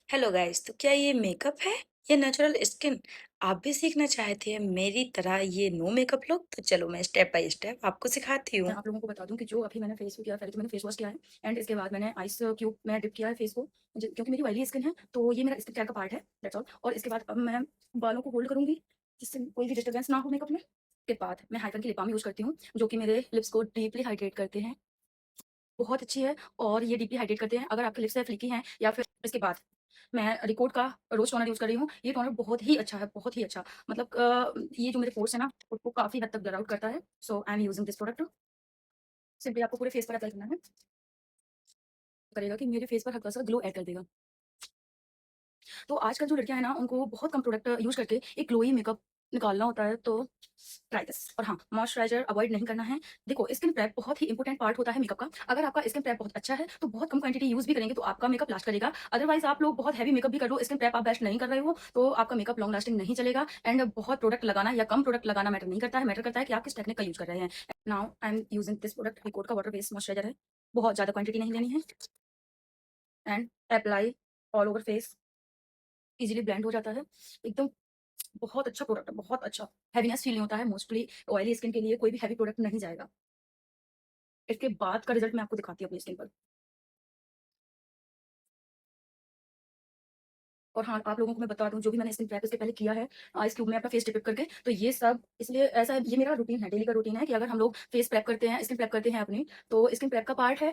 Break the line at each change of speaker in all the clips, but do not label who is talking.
Hello guys, तो क्या ये मेकअप है या नेचुरल स्किन? आप भी सीखना चाहते हैं मेरी तरह ये नो मेकअप लुक? तो चलो मैं स्टेप बाय स्टेप आपको सिखाती
मैं
हूँ।
आप लोगों को बता दूँ कि जो अभी मैंने फेस को किया है, पहले तो मैंने फेस वॉश किया है एंड इसके बाद मैंने आइस क्यूब में डिप किया है फेस को क्योंकि मेरी ऑयली स्किन है, तो ये मेरा स्किन केयर का पार्ट है, दैट्स ऑल। और इसके बाद अब मैं बालों को होल्ड करूँगी, जिससे कोई भी डिस्टर्बेंस ना हो मेकअप में। इसके बाद मैं हाइफन की लिप बाम यूज़ करती हूँ, जो कि मेरे लिप्स को डीपली हाइड्रेट करते हैं। बहुत अच्छी है और ये डीपली हाइड्रेट करते हैं। अगर आपके लिप्स फ्लिकी हैं या फिर इसके बाद मैं रिकोड का रोज़ टोनर यूज़ कर रही हूँ। ये टोनर बहुत ही अच्छा है, बहुत ही अच्छा। मतलब ये जो मेरे पोर्स है ना, उसको काफ़ी हद तक ब्लर आउट करता है। So I am using this product. Simply आपको पूरे फेस पर अप्लाई करना है। करेगा कि मेरे फेस पर हल्का-सा ग्लो ऐड कर देगा। तो आजकल जो लड़कियाँ हैं ना, उनको बहुत कम प्रोडक्ट यूज़ करके एक ग्लोई मेकअप निकालना होता है, तो ट्राई दिस। और हाँ, मॉइस्चराइज़र अवॉइड नहीं करना है। देखो, स्किन प्रेप बहुत ही इंपॉर्टेंट पार्ट होता है मेकअप का। अगर आपका स्किन प्रेप बहुत अच्छा है, तो बहुत कम क्वांटिटी यूज़ भी करेंगे, तो आपका मेकअप लास्ट करेगा। अदरवाइज़ आप लोग बहुत हेवी मेकअप भी कर लो, स्किन प्रेप आप बेस्ट नहीं कर रहे हो, तो आपका मेकअप लॉन्ग लास्टिंग नहीं चलेगा। एंड बहुत प्रोडक्ट लगाना या कम प्रोडक्ट लगाना मैटर नहीं करता है, मैटर करता है कि आप किस टेक्निक का यूज़ कर रहे हैं। Now I am using this product, Recode का वाटर बेस्ड मॉइस्चराइज़र है। बहुत ज़्यादा क्वांटिटी नहीं लेनी है and apply all over face. Easily blend हो जाता है। एकदम बहुत अच्छा प्रोडक्ट है, बहुत अच्छा। हेवीनेस फील नहीं होता है, मोस्टली ऑयली स्किन के लिए कोई भी हेवी प्रोडक्ट नहीं जाएगा। इसके बाद का रिज़ल्ट मैं आपको दिखाती हूँ अपनी स्किन पर। और हाँ, आप लोगों को मैं बता दूँ, जो भी मैंने स्किन प्रेप इसके पहले किया है, आइस क्यूब में अपना फेस डिप करके, तो ये सब इसलिए ऐसा ये मेरा रूटीन है, डेली का रूटीन है कि अगर हम लोग फेस प्रेप करते हैं, स्किन प्रेप करते हैं अपनी, तो स्किन प्रेप का पार्ट है।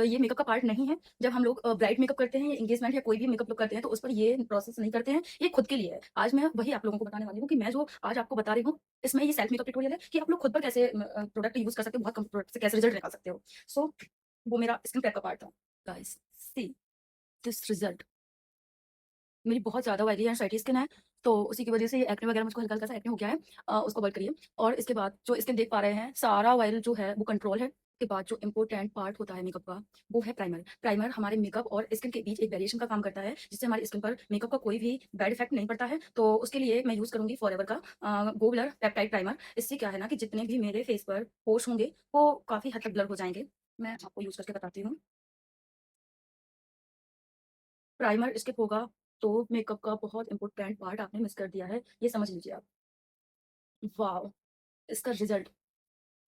ये मेकअप का पार्ट नहीं है। जब हम लोग ब्राइड मेकअप करते हैं या एंगेजमेंट या कोई भी मेकअप लोग करते हैं, तो उस पर ये प्रोसेस नहीं करते हैं, ये खुद के लिए है। आज मैं वही आप लोगों को बताने वाली हूँ कि मैं जो आज आपको बता रही हूँ, इसमें ये सेल्फ मेकअप ट्यूटोरियल है कि आप लोग खुद पर कैसे प्रोडक्ट यूज़ कर सकते हो, बहुत कम प्रोडक्ट से कैसे रिज़ल्ट निकाल सकते हो। सो वो मेरा स्किन प्रेप का पार्ट था। Guys, see this result. मेरी बहुत ज़्यादा ऑयली एंड सैटी स्किन है, तो उसी की वज़ह से ये एक्ने वगैरह मुझको हल्का-हल्का सा एक्ने हो गया है। उसको अवॉइड करिए। और इसके बाद जो स्किन देख पा रहे हैं, सारा ऑयल जो है वो कंट्रोल है। उसके बाद जो इम्पोर्टेंट पार्ट होता है मेकअप का, वो है प्राइमर। प्राइमर हमारे मेकअप और स्किन के बीच एक वेरिएशन का काम करता है, जिससे हमारी स्किन पर मेकअप का कोई भी बैड इफेक्ट नहीं पड़ता है। तो उसके लिए मैं यूज़ करूँगी फॉरएवर का गो ब्लर पेप्टाइड प्राइमर। इससे क्या है ना कि जितने भी मेरे फेस पर पोर्स होंगे, वो काफ़ी हद तक ब्लर हो जाएँगे। मैं आपको यूज़ करके बताती हूँ। प्राइमर स्किप होगा तो मेकअप का बहुत इंपॉर्टेंट पार्ट आपने मिस कर दिया है, ये समझ लीजिए आप। वॉव! इसका रिज़ल्ट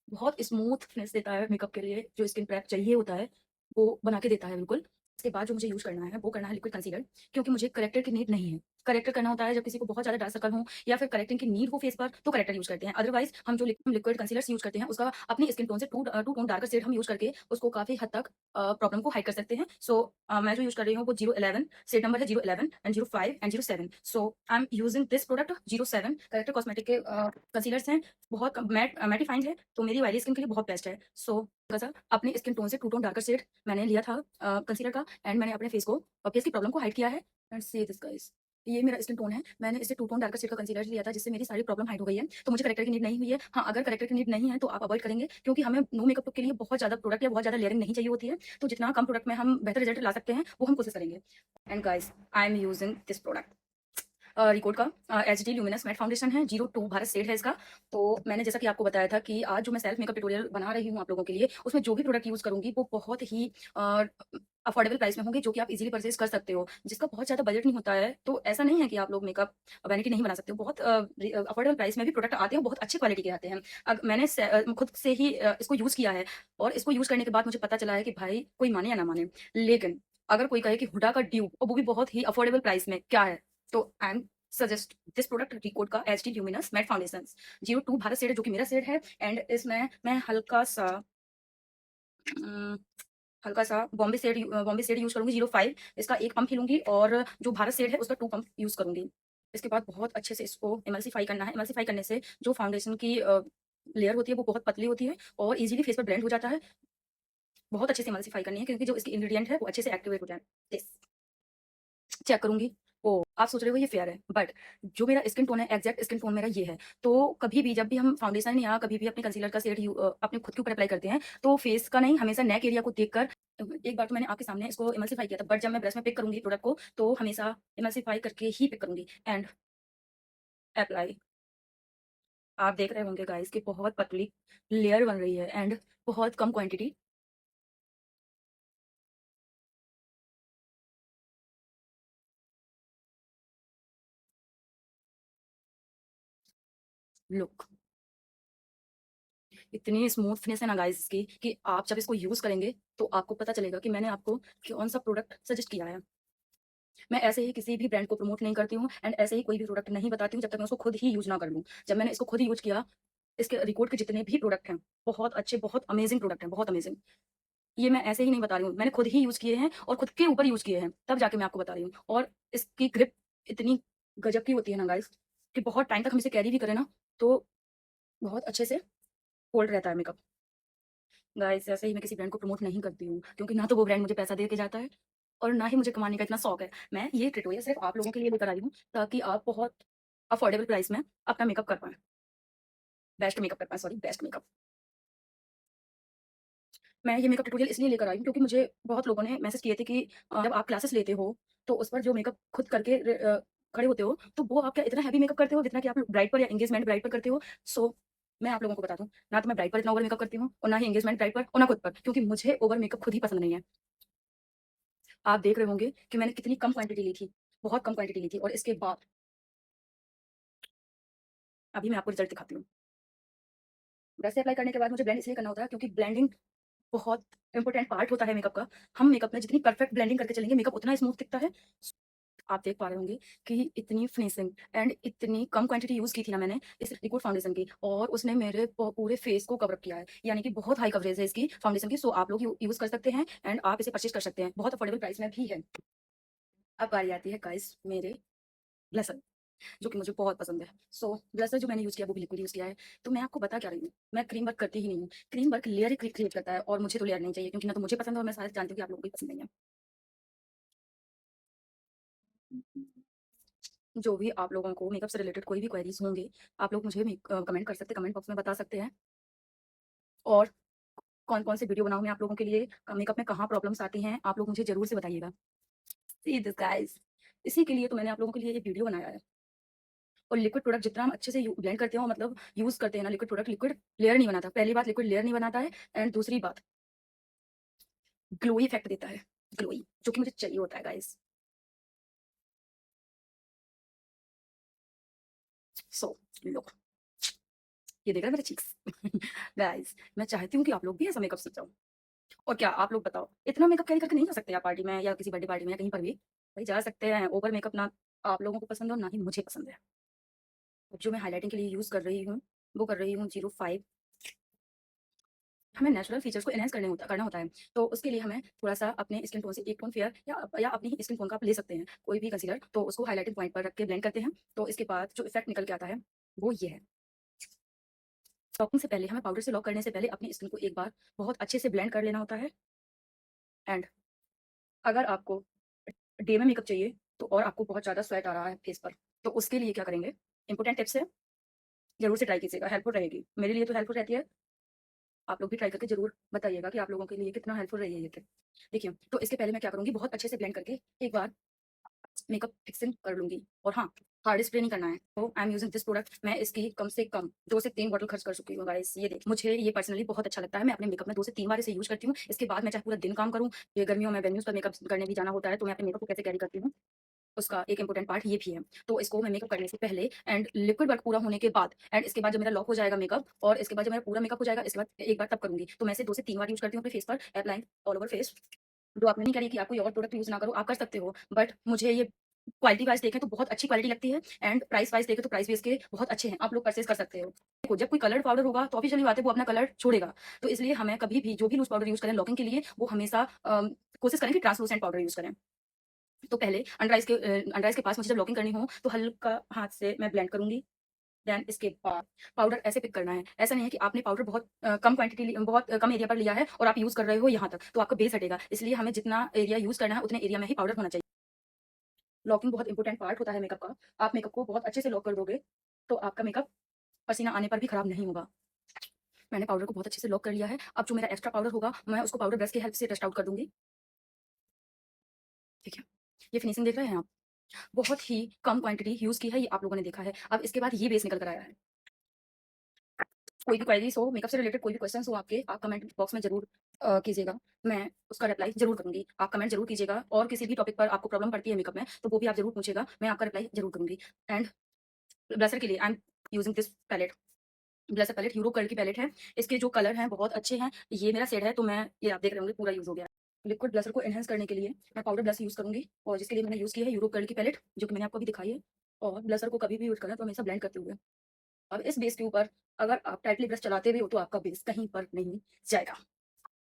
बहुत स्मूथनेस देता है मेकअप के लिए, जो स्किन प्रेप चाहिए होता है, वो बना के देता है बिल्कुल। इसके बाद जो मुझे यूज़ करना है, वो करना है लिक्विड कंसीलर, क्योंकि मुझे करेक्टर की नीड नहीं है। करेक्टर करना होता है जब किसी को बहुत ज़्यादा डार्क सर्कल हो या फिर करेक्टिंग की नीड हो फेस पर, तो करेक्टर यूज़ करते हैं। अदरवाइज़ हम जो लिक्विड कंसीलर्स यूज़ करते हैं, उसका अपनी स्किन टोन से टू टोन डार्कर शेड हम यूज़ करके उसको काफ़ी हद तक प्रॉब्लम को हाइड कर सकते हैं। सो मैं जो यूज़ कर रही हूँ, वो 011 शेड नंबर है 011 and 05 and 07। So I am using this product 07 character cosmetic के कंसीलर्स हैं। बहुत मैटिफाइंग है, तो मेरी ऑयली स्किन के लिए बहुत बेस्ट है। सो सा अपनी स्किन टोन से टू टोन डार्कर शेड मैंने लिया था कंसीलर का, एंड मैंने अपने फेस को फेस की प्रॉब्लम को हाइड किया है। एंड सी दिस गाइस, ये मेरा स्किन टोन है। मैंने इससे टू टोन डार्कर शेड का कंसीलर लिया था, जिससे मेरी सारी प्रॉब्लम हाइड हो गई है। तो मुझे करेक्टर की नीड नहीं हुई है। हाँ, अगर करेक्टर की नीड नहीं है तो आप अवॉइड करेंगे, क्योंकि हमें नो मेकअप लुक के लिए बहुत ज़्यादा प्रोडक्ट या बहुत ज़्यादा लेयरिंग नहीं चाहिए होती है। तो जितना कम प्रोडक्ट में हम बेहतर रिजल्ट ला सकते हैं, वो हम कोशिश करेंगे। And guys, I am using this product Recode का एचडी ल्यूमिनस मैट फाउंडेशन है, 02 भारत शेड है इसका। तो मैंने जैसा कि आपको बताया था कि आज जो मैं सेल्फ मेकअप ट्यूटोरियल बना रही हूँ आप लोगों के लिए, उसमें जो भी प्रोडक्ट यूज़ करूँगी वो बहुत ही अफोर्डेबल प्राइस में होंगे, जो कि आप इजीली परचेज कर सकते हो, जिसका बहुत ज़्यादा बजट नहीं होता है। तो ऐसा नहीं है कि आप लोग मेकअप वैनिटी नहीं बना सकते हो। बहुत अफोर्डेबल प्राइस में भी प्रोडक्ट आते हैं, बहुत अच्छी क्वालिटी के आते हैं। मैंने खुद से ही इसको यूज़ किया है, और इसको यूज़ करने के बाद मुझे पता चला है कि भाई कोई माने या ना माने, लेकिन अगर कोई कहे कि हुडा का ड्यूब, और वो भी बहुत ही अफोर्डेबल प्राइस में, क्या है? तो I am suggest this product Recode का HD luminous matte foundation 02 Bharat shade है, जो कि मेरा शेड है। एंड इसमें मैं अम, हल्का सा बॉम्बे शेड यूज करूंगी 05। इसका एक पंप ही लूंगी, और जो भारत शेड है उसका 2 पंप यूज करूंगी। इसके बाद बहुत अच्छे से इसको इमल्सिफाई करना है। इमल्सिफाई करने से जो फाउंडेशन की लेयर होती है वो बहुत पतली होती है और इजीली फेस पर ब्लेंड हो जाता है। बहुत अच्छे से इमल्सिफाई करनी है, क्योंकि जो इसकी इंग्रेडिएंट है वो अच्छे से एक्टिवेट हो जाए। चेक करूँगी। ओह! आप सोच रहे हो ये फेयर है, बट जो मेरा स्किन टोन है, एग्ज़ैक्ट स्किन टोन मेरा ये है। तो कभी भी जब भी हम फाउंडेशन या कभी भी अपने कंसीलर का शेड अपने खुद के ऊपर अप्लाई करते हैं, तो फेस का नहीं, हमेशा नेक एरिया को देखकर एक बार तो मैंने आपके सामने इसको इमल्सिफाई किया था, बट जब मैं ब्रश में पिक करूँगी प्रोडक्ट को, तो हमेशा इमल्सिफाई करके ही पिक करूँगी एंड एप्लाई। आप देख रहे होंगे गाइस कि बहुत पतली लेयर बन रही है एंड बहुत कम क्वांटिटी। लुक, इतनी स्मूथनेस है ना गाइस इसकी कि आप जब इसको यूज़ करेंगे तो आपको पता चलेगा कि मैंने आपको कौन-सा प्रोडक्ट सजेस्ट किया है। मैं ऐसे ही किसी भी ब्रांड को प्रमोट नहीं करती हूँ एंड ऐसे ही कोई भी प्रोडक्ट नहीं बताती हूँ जब तक मैं उसको खुद ही यूज़ ना कर लूँ। जब मैंने इसको खुद ही यूज़ किया, इसके रिकॉर्ड के जितने भी प्रोडक्ट हैं, बहुत अच्छे, बहुत अमेज़िंग प्रोडक्ट हैं, बहुत अमेज़िंग। ये मैं ऐसे ही नहीं बता रही हूँ, मैंने खुद ही यूज़ किए हैं और खुद के ऊपर यूज़ किए हैं, तब जाके मैं आपको बता रही हूँ। और इसकी ग्रिप इतनी गज़ब की होती है ना गाइस कि बहुत टाइम तक हम इसे कैरी भी करें ना, तो बहुत अच्छे से होल्ड रहता है मेकअप। गाइस ऐसे ही मैं किसी ब्रांड को प्रमोट नहीं करती हूँ, क्योंकि ना तो वो ब्रांड मुझे पैसा दे के जाता है और ना ही मुझे कमाने का इतना शौक है। मैं ये ट्यूटोरियल सिर्फ़ आप लोगों के लिए लेकर आई हूँ, ताकि आप बहुत अफोर्डेबल प्राइस में अपना मेकअप कर पाएँ। बेस्ट मेकअप कर पाएँ, सॉरी, बेस्ट मेकअप। मैं ये मेकअप ट्यूटोरियल इसलिए लेकर आई हूँ क्योंकि मुझे बहुत लोगों ने मैसेज किए थे कि जब आप क्लासेस लेते हो, तो उस पर जो मेकअप खुद करके खड़े होते हो, तो वो आप क्या इतना हेवी मेकअप करते हो जितना कि आप ब्राइड पर या एंगेजमेंट ब्राइड पर करते हो? सो मैं आप लोगों को बता दूँ, ना तो मैं ब्राइड पर इतना ओवर मेकअप करती हूँ और ना ही एंगेजमेंट ब्राइड पर और ना खुद पर, क्योंकि मुझे ओवर मेकअप खुद ही पसंद नहीं है। आप देख रहे होंगे कि मैंने कितनी कम क्वांटिटी ली थी, बहुत कम क्वांटिटी ली थी और इसके बाद अभी मैं आपको रिज़ल्ट दिखाती हूँ। ब्रश से अप्लाई करने के बाद मुझे ब्लेंड इसलिए करना होता है क्योंकि ब्लेंडिंग बहुत इंपॉर्टेंट पार्ट होता है मेकअप का। हम मेकअप में जितनी परफेक्ट ब्लेंडिंग करके चलेंगे, मेकअप उतना स्मूथ दिखता है। आप देख पा रहे होंगे कि इतनी फिनिशिंग एंड इतनी कम क्वांटिटी यूज़ की थी ना मैंने इस लिक्विड फाउंडेशन की, और उसने मेरे पूरे फेस को कवर अप किया है। यानी कि बहुत हाई कवरेज है इसकी फाउंडेशन की, सो आप लोग यूज़ कर सकते हैं एंड आप इसे परचेज़ कर सकते हैं। बहुत अफोर्डेबल प्राइस में भी है। अब बारी आती है गाइस मेरे ब्लशर, जो कि मुझे बहुत पसंद है। सो ब्लशर जो मैंने यूज़ किया वो भी लिक्विड यूज़ किया है। तो मैं आपको बता क्या रही हूँ, मैं क्रीम वर्क करती ही नहीं हूँ। क्रीम वर्क लेयर क्रिएट करता है और मुझे तो लेयर नहीं चाहिए, क्योंकि ना तो मुझे पसंद है और मैं शायद जानती हूँ कि आप लोगों को भी पसंद नहीं है। जो भी आप लोगों को मेकअप से रिलेटेड कोई भी क्वेरीज़ होंगे, आप लोग मुझे कमेंट कर सकते हैं, कमेंट बॉक्स में बता सकते हैं। और कौन-कौन से वीडियो बनाऊँ मैं आप लोगों के लिए, मेकअप में कहाँ प्रॉब्लम्स आती हैं, आप लोग मुझे ज़रूर से बताइएगा। सी दिस गाइस, इसी के लिए तो मैंने आप लोगों के लिए ये वीडियो बनाया है। और लिक्विड प्रोडक्ट जितना हम अच्छे से ब्लेंड करते हो, मतलब यूज़ करते हैं ना लिक्विड प्रोडक्ट, लिक्विड लेयर नहीं बनाता। पहली बात, लिक्विड लेयर नहीं बनाता है एंड दूसरी बात, ग्लोई इफेक्ट देता है, ग्लोई, जो कि मुझे चाहिए होता है गाइस। सो लुक, ये देख रहे हैं मेरे चीक्स? गाइस मैं चाहती हूँ कि आप लोग भी ऐसा मेकअप सीख जाओ। और क्या आप लोग बताओ, इतना मेकअप कैरी करके नहीं जा सकते आप पार्टी में या किसी बर्थडे पार्टी में या कहीं पर भी? भाई जा सकते हैं, ओवर मेकअप ना आप लोगों को पसंद है और ना ही मुझे पसंद है। अब जो मैं हाइलाइटिंग के लिए यूज़ कर रही हूँ, वो कर रही हूँ 05। हमें नेचुरल फीचर्स को एनहांस करना होता है। तो उसके लिए हमें थोड़ा-सा अपने स्किन टोन से एक टोन फेयर या अपनी ही स्किन टोन का आप ले सकते हैं, कोई भी कंसीलर, तो उसको हाइलाइटिंग पॉइंट पर रख के ब्लेंड करते हैं। तो इसके बाद जो इफेक्ट निकल के आता है, वो ये है। लॉकिंग से पहले, हमें पाउडर से लॉक करने से पहले अपनी स्किन को एक बार बहुत अच्छे से ब्लेंड कर लेना होता है। एंड अगर आपको डे में मेकअप चाहिए, तो और आपको बहुत ज़्यादा स्वेट आ रहा है फेस पर, तो उसके लिए क्या करेंगे, इंपॉर्टेंट टिप्स है, ज़रूर से ट्राई कीजिएगा, हेल्पफुल रहेगी। मेरे लिए तो हेल्पफुल रहती है, आप लोग भी ट्राई करके ज़रूर बताइएगा कि आप लोगों के लिए कितना हेल्पफुल रही है ये टिप। देखिए, तो इसके पहले मैं क्या करूँगी, बहुत अच्छे से ब्लेंड करके एक बार मेकअप फिक्सिंग कर लूँगी। और हाँ, हार्ड स्प्रे नहीं करना है। तो I am using this product, मैं इसकी कम से कम 2 से 3 बॉटल खर्च कर चुकी हूँ गाइस। ये देखिए, मुझे ये पर्सनली बहुत अच्छा लगता है। मैं अपने मेकअप में 2 से 3 बार इसे यूज़ करती हूँ। इसके बाद मैं चाहे पूरा दिन काम करूँ, ये गर्मियों में वेन्यूज़ पर मेकअप करने भी जाना होता है, तो मैं अपने मेकअप को कैसे कैरी करती हूँ, उसका एक इम्पोर्टेंट पार्ट ये भी है। तो इसको मैं मेकअप करने से पहले एंड लिक्विड वर्क पूरा होने के बाद एंड इसके बाद जब मेरा लॉक हो जाएगा मेकअप, और इसके बाद जब मेरा पूरा मेकअप हो जाएगा, इसके बाद एक बार तब करूँगी। तो मैं इसे 2 से 3 बार यूज़ करती हूँ अपने फेस पर, अप्लाइंग ऑल ओवर फेस। जो आपने नहीं करी कि आप कोई और प्रोडक्ट यूज़ ना करो, आप कर सकते हो। बट मुझे ये क्वालिटी वाइज़ देखें तो बहुत अच्छी क्वालिटी लगती है एंड प्राइस वाइज़ देखें तो प्राइस भी इसके बहुत अच्छे हैं। आप लोग परचेज़ कर सकते हो। देखो, जब कोई कलर्ड पाउडर होगा तो ऑब्वियसली बात है वो अपना कलर छोड़ेगा। तो इसलिए हमें कभी भी जो भी लूज़ पाउडर यूज़ करें लॉकिंग के लिए, वो हमेशा कोशिश करें कि ट्रांसलूसेंट पाउडर यूज़ करें। तो पहले अंडर आइज़ के पास मुझे जब लॉकिंग करनी हो, तो हल्का हाथ से मैं ब्लेंड करूँगी। देन इसके बाद पाउडर ऐसे पिक करना है। ऐसा नहीं है कि आपने पाउडर बहुत कम क्वांटिटी ली, बहुत कम एरिया पर लिया है और आप यूज़ कर रहे हो यहाँ तक, तो आपका बेस हटेगा। इसलिए हमें जितना एरिया यूज़ करना है, उतने एरिया में ही पाउडर होना चाहिए। लॉकिंग बहुत इंपॉर्टेंट पार्ट होता है मेकअप का। आप मेकअप को बहुत अच्छे से लॉक कर दोगे, तो आपका मेकअप पसीना आने पर भी खराब नहीं होगा। मैंने पाउडर को बहुत अच्छे से लॉक कर लिया है। अब जो मेरा एक्स्ट्रा पाउडर होगा, मैं उसको पाउडर ब्रश की हेल्प से डस्ट आउट कर दूँगी। ठीक है? ये फिनिशिंग देख रहे हैं आप? बहुत ही कम क्वांटिटी यूज़ की है, ये आप लोगों ने देखा है। अब इसके बाद ये बेस निकल कर आया है। कोई भी क्वेरीज़ हो, मेकअप से रिलेटेड कोई भी क्वेश्चन्स हो आपके, आप कमेंट बॉक्स में ज़रूर कीजिएगा। मैं उसका रिप्लाई ज़रूर करूँगी। आप कमेंट ज़रूर कीजिएगा, और किसी भी टॉपिक पर आपको प्रॉब्लम पड़ती है मेकअप में, तो वो भी आप ज़रूर पूछिएगा। मैं आपका रिप्लाई ज़रूर करूँगी। एंड ब्लशर के लिए I am using this palette. Blusher palette यूरो कलर की पैलेट है। इसके जो कलर हैं बहुत अच्छे हैं। ये मेरा शेड है तो मैं ये आप देख रहे होंगे पूरा यूज़ हो गया है। लिक्विड ब्लशर को एनहांस करने के लिए मैं पाउडर ब्लश यूज़ करूँगी और जिसके लिए मैंने यूज़ की है यूरो कलर की पैलेट जो कि मैंने आपको अभी दिखाई है। और ब्लशर को कभी भी यूज़ करना है तो हमेशा ब्लेंड करते हुए। अब इस बेस के ऊपर अगर आप टाइटली ब्रश चलाते भी हो तो आपका बेस कहीं पर नहीं जाएगा।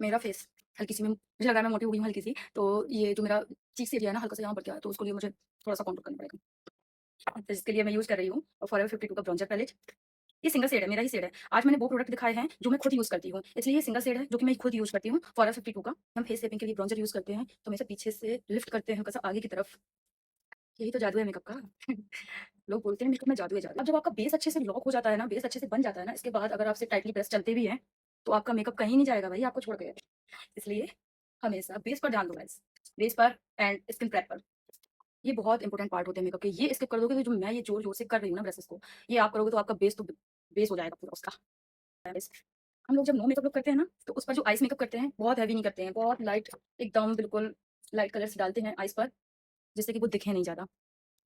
मेरा फेस हल्की-सी मैं मुझे लग रहा है मैं मोटी हो गई हूँ हल्की-सी, तो ये जो मेरा चीक्स एरिया है ना हल्का-सा यहाँ बढ़ गया है तो उसके लिए मुझे थोड़ा-सा कंट्रोल करना पड़ेगा। तो जिसके लिए मैं यूज़ कर रही हूँ फॉरएवर 52 का ब्रॉन्जर पैलेट। ये सिंगल शेड है, मेरा ही शेड है। आज मैंने वो प्रोडक्ट दिखाए हैं जो मैं खुद यूज़ करती हूँ, इसलिए ये सिंगल शेड है जो कि मैं खुद यूज़ करती हूँ फॉरएवर 52 का। हम फेस शेपिंग के लिए ब्रॉन्जर यूज़ करते हैं तो हमेशा पीछे से लिफ्ट करते हैं हल्का-सा आगे की तरफ। यही तो जादू है मेकअप का। लोग बोलते हैं मेकअप में जादू है जादू। अब जब आपका बेस अच्छे से लॉक हो जाता है ना, बेस अच्छे से बन जाता है ना, इसके बाद अगर आपसे टाइटली प्रेस चलते भी हैं, तो आपका मेकअप कहीं नहीं जाएगा भाई आपको छोड़ के। इसलिए हमेशा बेस पर ध्यान दो गाइस, बेस पर एंड स्किन प्रेप पर। ये बहुत इंपॉर्टेंट पार्ट होते हैं मेकअप के। ये स्किप कर दोगे तो जो मैं ये ज़ोर-ज़ोर से कर रही हूँ ना ब्रशेज़ को, ये आप करोगे तो आपका बेस तो बेस हो जाएगा पूरा उसका। बेस हम लोग जब नो मेकअप लुक करते हैं ना, तो उस पर जो आइस मेकअप करते हैं, बहुत हेवी नहीं करते हैं, बहुत लाइट एकदम बिल्कुल लाइट कलर्स डालते हैं आइस पर, जिससे कि वो दिखे नहीं ज़्यादा।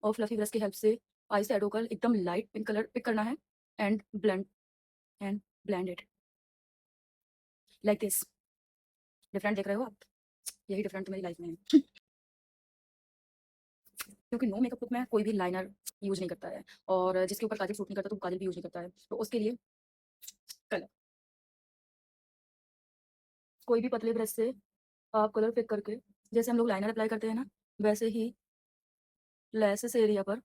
और फ्लफी ब्रश की हेल्प से आई शैडो का एकदम लाइट पिंक कलर पिक करना है and and blend it like this. Different देख रहे हो आप? यही डिफरेंट तो मेरी लाइफ में है। क्योंकि नो मेकअप लुक में कोई भी लाइनर यूज़ नहीं करता है और जिसके ऊपर काजल सूट नहीं करता तो वो काजल भी यूज़ नहीं करता है। तो उसके लिए कलर कोई भी पतले ब्रश से आप कलर पिक करके जैसे हम लोग लाइनर अप्लाई करते हैं ना, वैसे ही लैसेस एरिया पर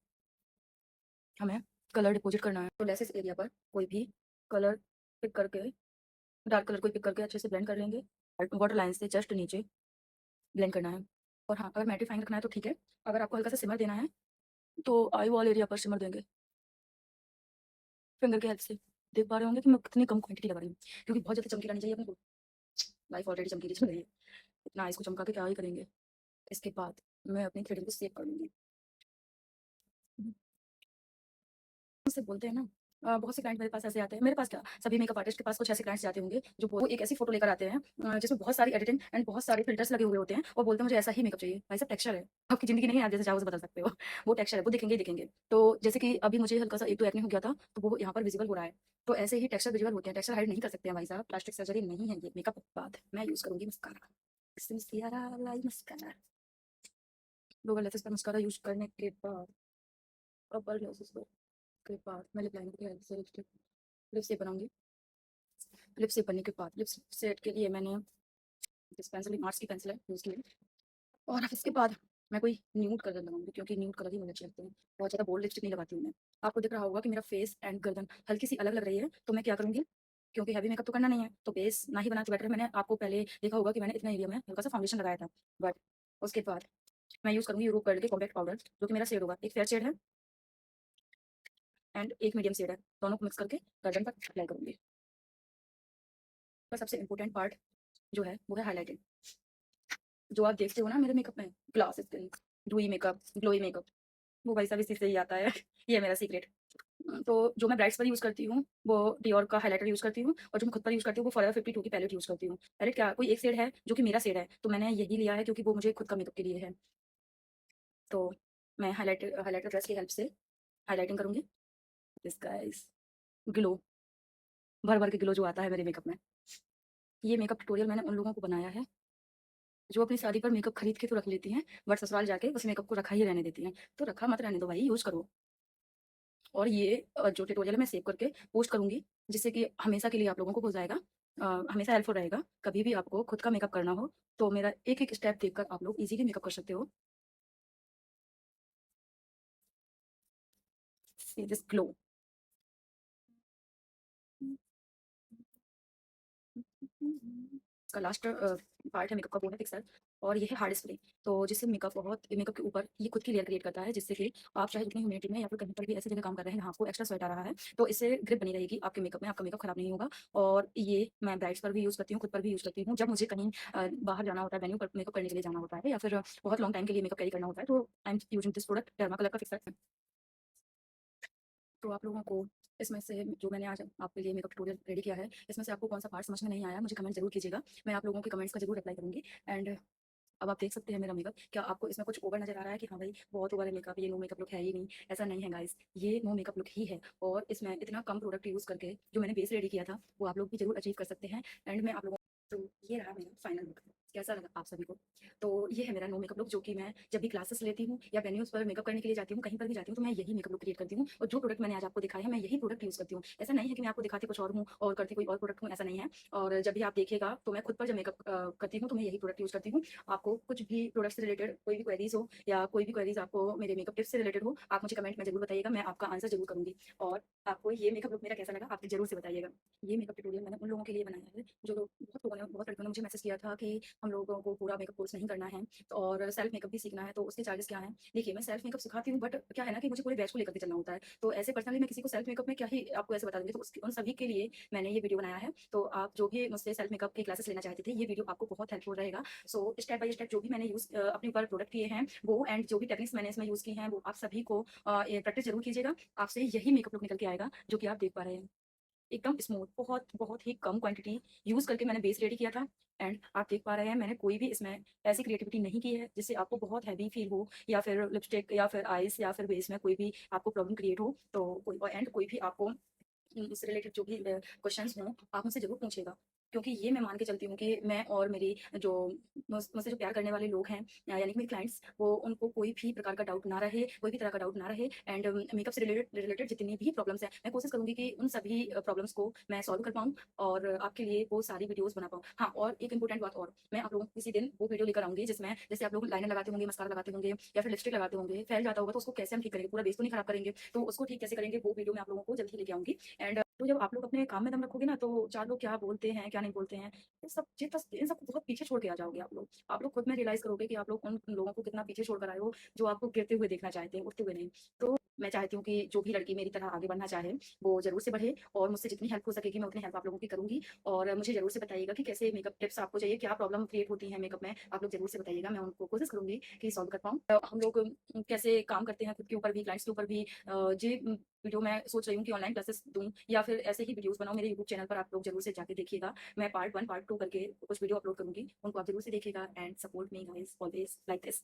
हमें कलर डिपॉज़िट करना है। तो लैसेस एरिया पर कोई भी कलर पिक करके डार्क कलर को पिक करके अच्छे से ब्लेंड कर लेंगे। वाटर लाइन से जस्ट नीचे ब्लेंड करना है। और हाँ, अगर मैटिफाइंग रखना है तो ठीक है, अगर आपको हल्का सा सिमर देना है, तो आई वॉल एरिया पर सिमर देंगे, फिंगर की हेल्प से। देख पा रहे होंगे कि मैं कितनी कम क्वांटिटी लगा रही हूँ, क्योंकि बहुत ज़्यादा चमकीला नहीं चाहिए अपने को, लाइफ ऑलरेडी चमकीली चल रही है, इतना आइज़ को चमका के क्या ही करेंगे। इसके बाद मैं अपनी थ्रेडिंग को सेव कर लूँगी। मुझसे बोलते हैं ना बहुत से क्लाइंट मेरे पास ऐसे आते हैं, मेरे पास क्या सभी मेकअप आर्टिस्ट के पास कुछ ऐसे क्लाइंट्स जाते होंगे जो वो एक ऐसी फोटो लेकर आते हैं जिसमें बहुत सारी एडिटिंग एंड बहुत सारे फिल्टर्स लगे हुए होते हैं और बोलते हैं मुझे ऐसा ही मेकअप चाहिए। भाई साहब टेक्सचर है, आपकी जिंदगी नहीं है, आप जैसे चाहो उसे बदल सकते हो। वो टेक्सचर है, वो दिखेंगे ही दिखेंगे। तो जैसे कि अभी मुझे हल्का सा एक तो एक्ने हो गया था तो वो यहाँ पर विजिबल हो रहा है। तो ऐसे ही टेक्सचर विजिबल होते हैं, टेक्सचर हाइड नहीं कर सकते हैं भाई साहब, प्लास्टिक सर्जरी नहीं है ये। मेकअप बाद मैं यूज करूंगी मस्कारा, मस्कारा लोअर लेसेस पर मस्कारा यूज करने के बाद अपर लेसेस के बाद मैं लिप लाइनर की हेल्प से लिपस्टिक लिप शेप बनाऊंगी। लिप शेप बनने के बाद लिप सेट के लिए मैंने इस पेंसिल मार्स की पेंसिल है यूज़ की है। और अब इसके बाद मैं कोई न्यूड कलर लगाऊंगी क्योंकि न्यूड कलर ही मुझे अच्छे लगते हैं। बहुत ज़्यादा बोल्ड लिपस्टिक नहीं लगाती हूँ मैं। आपको दिख रहा होगा कि मेरा फेस एंड गर्दन हल्की सी अलग लग रही है, तो मैं क्या करूँगी, क्योंकि हैवी मेकअप तो करना नहीं है तो बेस ना ही बना तो बेटर है। मैंने आपको पहले देखा होगा कि मैंने इतना एरिया में हल्का सा फाउंडेशन लगाया था, बट उसके बाद मैं यूज़ करूँगी यूरोप गोल्ड के कॉम्पैक्ट पाउडर जो कि मेरा शेड होगा, एक फेयर शेड है एंड एक मीडियम शेड है, दोनों को मिक्स करके गर्दन पर अप्लाई करूँगी। और सबसे इंपॉर्टेंट पार्ट जो है वो है हाइलाइटिंग। जो आप देखते हो ना मेरे मेकअप में, glass skin, डूई makeup, glowy makeup, वो भाई साहब इसी से ही आता है। ये है मेरा सीक्रेट। तो जो मैं ब्राइट्स पर यूज़ करती हूँ, वो डियोर का हाइलाइटर यूज़ करती हूँ और जो मैं खुद पर यूज़ करती हूँ, वो फॉरएवर 52 की पैलेट यूज़ करती हूँ। पैलेट क्या कोई एक शेड है, जो कि मेरा शेड है, तो मैंने यही लिया है क्योंकि वो मुझे खुद का मेकअप के लिए है। तो मैं हाइलाइटर हाइलाइटर ब्रश की हेल्प से हाइलाइटिंग करूँगी। दिस गाइस ग्लो, भर-भर के ग्लो जो आता है मेरे मेकअप में। ये मेकअप ट्यूटोरियल मैंने उन लोगों को बनाया है, जो अपनी शादी पर मेकअप खरीद के तो रख लेती हैं, बट ससुराल जाके उस मेकअप को रखा ही रहने देती हैं। तो रखा मत रहने दो भाई, यूज़ करो। और ये जो ट्यूटोरियल है मैं सेव करके पोस्ट करूँगी, जिससे कि हमेशा के लिए आप लोगों को हो जाएगा। हमेशा हेल्पफुल रहेगा। कभी भी आपको खुद का मेकअप करना हो, तो मेरा एक-एक स्टेप देखकर आप लोग ईज़िली मेकअप कर सकते हो। See this glow. इसका लास्ट पार्ट है मेकअप का, वो है फिक्सर और ये है हार्ड स्प्रे। तो जिससे मेकअप के ऊपर ये खुद की लेयर क्रिएट करता है, जिससे कि आप चाहे जितनी ह्यूमिडिटी में या फिर कहीं पर भी ऐसी जगह काम कर रहे हैं जहाँ आपको एक्स्ट्रा स्वेट आ रहा है, तो इससे ग्रिप बनी रहेगी आपके मेकअप में, आपका मेकअप खराब नहीं होगा। और ये मैं ब्राइड्स पर भी यूज़ करती हूँ, खुद पर भी यूज़ करती हूँ। जब मुझे कहीं बाहर जाना होता है, वेन्यू पर मेकअप करने के लिए जाना होता है या फिर बहुत लॉन्ग टाइम के लिए मेकअप कैरी करना होता है, तो I am using this product derma colour का फिक्सर। तो आप लोगों को इसमें से जो मैंने आज आपके लिए मेकअप ट्यूटोरियल रेडी किया है, इसमें से आपको कौन-सा पार्ट समझ में नहीं आया, मुझे कमेंट ज़रूर कीजिएगा। मैं आप लोगों के कमेंट्स का ज़रूर रिप्लाई करूँगी। एंड अब आप देख सकते हैं मेरा मेकअप। क्या आपको इसमें कुछ ओवर नज़र आ रहा है कि हाँ भाई बहुत ओवर है मेकअप, ये नो मेकअप लुक है ही नहीं? ऐसा नहीं है गाइस, ये नो मेकअप लुक ही है। और इसमें इतना कम प्रोडक्ट यूज़ करके जो मैंने बेस रेडी किया था, वो आप लोग भी ज़रूर अचीव कर सकते हैं। एंड मैं आप लोगों तो ये रहा मेरा फाइनल लुक। कैसा लगा आप सभी को? तो ये है मेरा नो मेकअप लुक, जो कि मैं जब भी क्लासेस लेती हूँ या वेन्यूज़ पर मेकअप करने के लिए जाती हूँ, कहीं पर भी जाती हूँ, तो मैं यही मेकअप लुक क्रिएट करती हूँ। और जो प्रोडक्ट मैंने आज आपको दिखाया है, मैं यही प्रोडक्ट यूज़ करती हूँ। ऐसा नहीं है कि मैं आपको दिखाती कुछ और हूँ और करती कोई और प्रोडक्ट हूँ, ऐसा नहीं है। और जब भी आप देखिएगा तो मैं खुद पर जब मेकअप करती हूँ, तो मैं यही प्रोडक्ट यूज़ करती हूँ। आपको कुछ भी प्रोडक्ट से रिलेटेड कोई भी क्वेरीज़ हो या कोई भी क्वेरीज़ आपको मेरे मेकअप टिप्स से रिलेटेड हो, आप मुझे कमेंट में ज़रूर बताइएगा, मैं आपका आंसर ज़रूर करूँगी। और आपको ये मेकअप लुक मेरा कैसा लगा, आप ज़रूर से बताइएगा। ये मेकअप ट्यूटोरियल मैंने उन लोगों के लिए बनाया है, जो लोग बहुत लड़कियों ने मुझे मैसेज किया था कि हम लोगों को पूरा मेकअप कोर्स नहीं करना है, तो और सेल्फ मेकअप भी सीखना है, तो उसके चार्जेस क्या हैं? देखिए, मैं सेल्फ मेकअप सिखाती हूँ, बट क्या है ना कि मुझे पूरे बैच को लेकर के चलना होता है। तो ऐसे पर्सनली मैं किसी को सेल्फ मेकअप में क्या ही आपको ऐसे बता दूँगी, तो उसकी उन सभी के लिए मैंने ये वीडियो बनाया है। तो आप जो भी मुझसे सेल्फ मेकअप की क्लासेस लेना चाहते थे, ये वीडियो आपको बहुत हेल्पफुल रहेगा। सो स्टेप बाय स्टेप जो भी मैंने अपने ऊपर प्रोडक्ट किए हैं, वो एंड जो भी टेक्निक्स मैंने इसमें यूज़ की हैं, वो आप सभी को ये प्रैक्टिस ज़रूर कीजिएगा। आपसे यही मेकअप लुक निकल के आएगा, जो कि आप देख पा रहे हैं। एकदम स्मूथ, बहुत बहुत ही कम क्वांटिटी यूज़ करके मैंने बेस रेडी किया था। एंड आप देख पा रहे हैं, मैंने कोई भी इसमें ऐसी क्रिएटिविटी नहीं की है जिससे आपको बहुत हैवी फील हो, या फिर लिपस्टिक या फिर आईज़ या फिर बेस में कोई भी आपको प्रॉब्लम क्रिएट हो। तो कोई भी आपको इससे रिलेटेड जो भी क्वेश्चंस हों, आप मुझसे ज़रूर पूछिएगा। क्योंकि ये मैं मान के चलती हूँ कि मैं और मेरी जो मुझसे जो प्यार करने वाले लोग हैं, यानी कि मेरे क्लाइंट्स, वो उनको कोई भी प्रकार का डाउट ना रहे, कोई भी तरह का डाउट ना रहे। एंड मेकअप से रिलेटेड जितनी भी प्रॉब्लम्स हैं, मैं कोशिश करूँगी कि उन सभी प्रॉब्लम्स को मैं सॉल्व कर पाऊँ और आपके लिए वो सारी वीडियोज़ बना पाऊँ। हाँ, और एक इम्पोर्टेंट बात और, मैं आप लोगों को किसी दिन वो वीडियो लेकर आऊँगी जिसमें जैसे आप लोग लाइनर लगाते होंगे, मस्कारा लगाते होंगे या फिर लिपस्टिक लगाते होंगे, फैल जाता होगा, तो उसको कैसे हम ठीक करेंगे? पूरा बेस तो नहीं खराब करेंगे, तो उसको ठीक कैसे करेंगे, वो वीडियो मैं आप लोगों को जल्द ही लेके आऊँगी। एंड तो जब आप लोग अपने काम में दम रखोगे ना, तो 4 लोग क्या बोलते हैं, क्या नहीं बोलते हैं, इन सबको बहुत पीछे छोड़ के आ जाओगे आप लोग। आप लोग खुद में रियलाइज़ करोगे कि आप लोग उन लोगों को कितना पीछे छोड़ कर आए हो, जो आपको गिरते हुए देखना चाहते हैं, उठते हुए नहीं। तो मैं चाहती हूँ कि जो भी लड़की मेरी तरह आगे बढ़ना चाहे, वो ज़रूर से बढ़े, और मुझसे जितनी हेल्प हो सकेगी, मैं उतनी हेल्प आप लोगों की करूँगी। और मुझे ज़रूर से बताइएगा कि कैसे मेकअप टिप्स आपको चाहिए, क्या प्रॉब्लम क्रिएट होती है मेकअप में, आप लोग ज़रूर से बताइएगा, मैं उनको कोशिश करूँगी कि सॉल्व कर पाऊँ। हम लोग कैसे काम करते हैं खुद के ऊपर भी, क्लाइंट्स के ऊपर भी, वीडियो मैं सोच रही हूँ कि ऑनलाइन क्लासेस दूँ या फिर ऐसे ही वीडियोज़ बनाऊँ। मेरे यूट्यूब चैनल पर आप लोग ज़रूर से जाके देखिएगा। मैं पार्ट 1, पार्ट 2 करके कुछ वीडियो अपलोड करूँगी, उनको आप ज़रूर से देखिएगा। And support me guys always like this.